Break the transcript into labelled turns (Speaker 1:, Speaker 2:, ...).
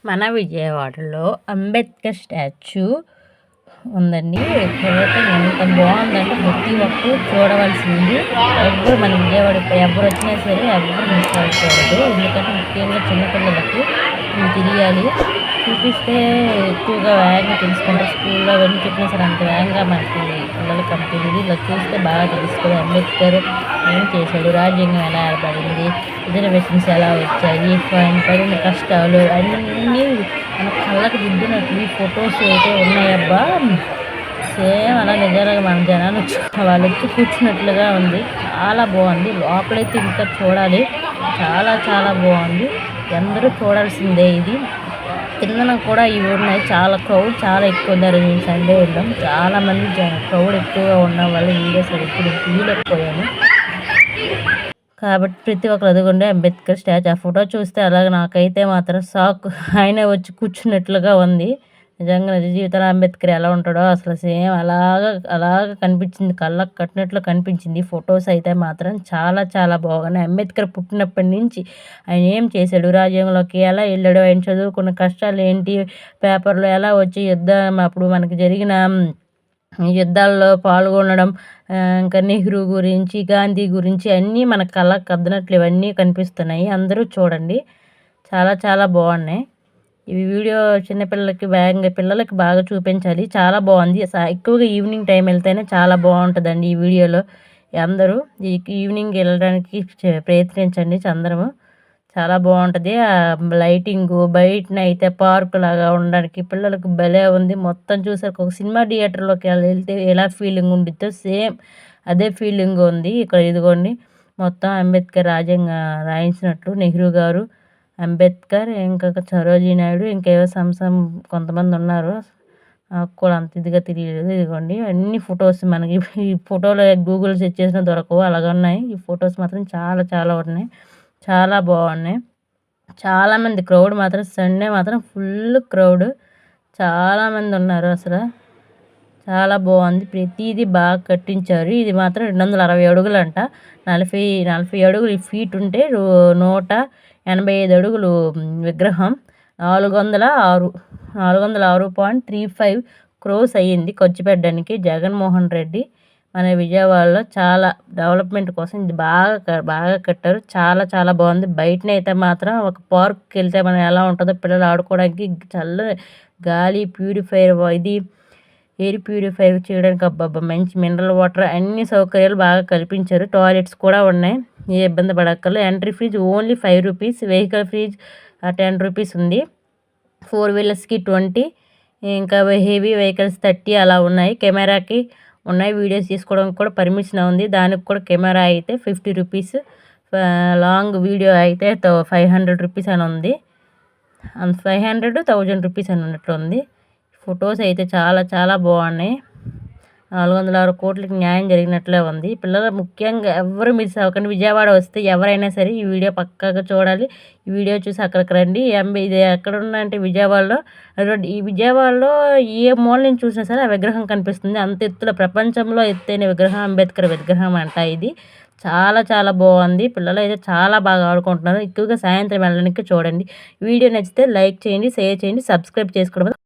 Speaker 1: మన విజయవాడలో అంబేద్కర్ స్టాచ్యూ ఉందండి. ఇక్కడైతే ఎంత బాగుందంటే ప్రతి ఒక్కరు చూడవలసింది. ఎవ్వరు మన విజయవాడ ఎవరు వచ్చినా సరే ఎవరు మిస్ అవ్వకూడదు. ఎందుకంటే ముఖ్యంగా చిన్నపిల్లలకి ఇవి తెలియాలి. చూపిస్తే ఎక్కువగా వేగంగా తెలుసుకుంటారు. స్కూల్లో అవన్నీ చెప్పినా సరే అంత వేగంగా మనకి పిల్లలకి అంత తెలియదు. ఇలా చూస్తే బాగా తెలుస్తుంది. అంబేద్కర్ ఏం చేశాడు, రాజ్యాంగం ఎలా ఏర్పడింది, రిజర్వేషన్స్ ఎలా వచ్చాయి, ఆయన పడిన కష్టాలు అన్నీ మన కళ్ళకు దిద్దినట్లు ఈ ఫొటోస్ అయితే ఉన్నాయబ్బా. సేమ్ అలా నిజంగా మన జనాలు వాళ్ళు వచ్చి కూర్చున్నట్లుగా ఉంది. చాలా బాగుంది. లోపలైతే ఇంకా చూడాలి. చాలా చాలా బాగుంది. అందరూ చూడాల్సిందే ఇది. కిందన కూడా ఇవి ఉన్నాయి. చాలా క్రౌడ్ చాలా ఎక్కువ ఉన్నారు. నేను సండే వెళ్ళాం. చాలామంది క్రౌడ్ ఎక్కువగా ఉన్న వాళ్ళు వీడియోస్ ఇప్పుడు తీయలేకపోయాను. కాబట్టి ప్రతి ఒక్కరు అదిగోండి అంబేద్కర్ స్టాచ్యూ. ఆ ఫోటో చూస్తే అలాగే నాకైతే మాత్రం షాక్. ఆయన వచ్చి కూర్చున్నట్లుగా ఉంది. నిజంగా నిజ జీవితంలో అంబేద్కర్ ఎలా ఉంటాడో అసలు సేమ్ అలాగ కనిపించింది. కళ్ళకు కట్టినట్లు కనిపించింది. ఫొటోస్ అయితే మాత్రం చాలా చాలా బాగున్నాయి. అంబేద్కర్ పుట్టినప్పటి నుంచి ఆయన ఏం చేశాడు, రాజ్యాంగంలోకి ఎలా వెళ్ళాడు, ఆయన చదువుకున్న కష్టాలు ఏంటి, పేపర్లో ఎలా వచ్చి యుద్ధం అప్పుడు మనకి జరిగిన యుద్ధాల్లో పాల్గొనడం, ఇంకా నెహ్రూ గురించి, గాంధీ గురించి అన్నీ మన కళ్ళకు అద్దినట్లు ఇవన్నీ కనిపిస్తున్నాయి. అందరూ చూడండి. చాలా చాలా బాగున్నాయి. ఈ వీడియో చిన్నపిల్లలకి వేగంగా పిల్లలకి బాగా చూపించాలి. చాలా బాగుంది. ఎక్కువగా ఈవినింగ్ టైం వెళ్తేనే చాలా బాగుంటుందండి. ఈ వీడియోలో అందరూ ఈవినింగ్ వెళ్ళడానికి ప్రయత్నించండి అందరము. చాలా బాగుంటుంది. ఆ లైటింగు బయటన అయితే పార్కు లాగా ఉండడానికి పిల్లలకు భలే ఉంది. మొత్తం చూసాక ఒక సినిమా థియేటర్లోకి వెళ్తే ఎలా ఫీలింగ్ ఉండిద్దో సేమ్ అదే ఫీలింగ్ ఉంది. ఇక్కడ ఇదిగోండి మొత్తం అంబేద్కర్ రాజ్యాంగం రాయించినట్లు నెహ్రూ గారు, అంబేద్కర్, ఇంకా సరోజినీ నాయుడు, ఇంకేవో కొంతమంది ఉన్నారు. నాకు కూడా అంత ఇదిగా తెలియలేదు. ఇదిగోండి అన్ని ఫొటోస్ మనకి ఈ ఫోటోలో గూగుల్ సెర్చ్ చేసినా దొరకవు అలాగ ఉన్నాయి. ఈ ఫొటోస్ మాత్రం చాలా చాలా ఉన్నాయి. చాలా బాగున్నాయి. చాలామంది క్రౌడ్ మాత్రం సండే మాత్రం ఫుల్ క్రౌడ్. చాలామంది ఉన్నారు అసలు. చాలా బాగుంది. ప్రతిదీ బాగా కట్టించారు. ఇది మాత్రం 260 అడుగులు అంట. 40 అడుగులు ఫీట్ ఉంటే 185 అడుగులు విగ్రహం. 406.35 క్రోర్స్ అయ్యింది ఖర్చు పెట్టడానికి. జగన్మోహన్ రెడ్డి మన విజయవాడలో చాలా డెవలప్మెంట్ కోసం ఇది బాగా కట్టారు. చాలా చాలా బాగుంది. బయటనైతే మాత్రం ఒక పార్క్కి వెళ్తే మనం ఎలా ఉంటుందో పిల్లలు ఆడుకోవడానికి చల్ల గాలి ప్యూరిఫైర్, ఇది ఎయిర్ ప్యూరిఫైర్ చేయడానికి అబ్బబ్బా మంచి మినరల్ వాటర్ అన్ని సౌకర్యాలు బాగా కల్పించారు. టాయిలెట్స్ కూడా ఉన్నాయి. ఏ ఇబ్బంది పడక్కర్లేదు. Entry fee only 5 rupees. Vehicle fee 10 rupees ఉంది. 4 వీలర్స్కి 20, ఇంకా హెవీ వెహికల్స్ 30 అలా ఉన్నాయి. కెమెరాకి ఉన్నాయి. వీడియోస్ తీసుకోవడానికి కూడా పర్మిషన్ ఉంది. దానికి కూడా కెమెరా అయితే 50 రూపీస్. లాంగ్ వీడియో అయితే 500 రూపీస్ అని ఉంది. 500, 1000 రూపీస్ అని ఉన్నట్లు ఉంది. ఫొటోస్ అయితే చాలా చాలా బాగున్నాయి. 406 కోట్లకి న్యాయం జరిగినట్లే ఉంది. పిల్లలు ముఖ్యంగా ఎవరు మిస్ అవ్వకండి. విజయవాడ వస్తే ఎవరైనా సరే ఈ వీడియో పక్కాగా చూడాలి. ఈ వీడియో చూసి అక్కడికి రండి. ఇది ఎక్కడున్నా అంటే ఈ విజయవాడలో ఏ మూల నుంచి చూసినా సరే ఆ విగ్రహం కనిపిస్తుంది. అంత ఎత్తులో ప్రపంచంలో ఎత్తైన విగ్రహం అంబేద్కర్ విగ్రహం అంట ఇది. చాలా చాలా బాగుంది. పిల్లలు అయితే చాలా బాగా ఆడుకుంటున్నారు. ఎక్కువగా సాయంత్రం వెళ్ళడానికి చూడండి. వీడియో నచ్చితే లైక్ చేయండి, షేర్ చేయండి, సబ్స్క్రైబ్ చేసుకోవడం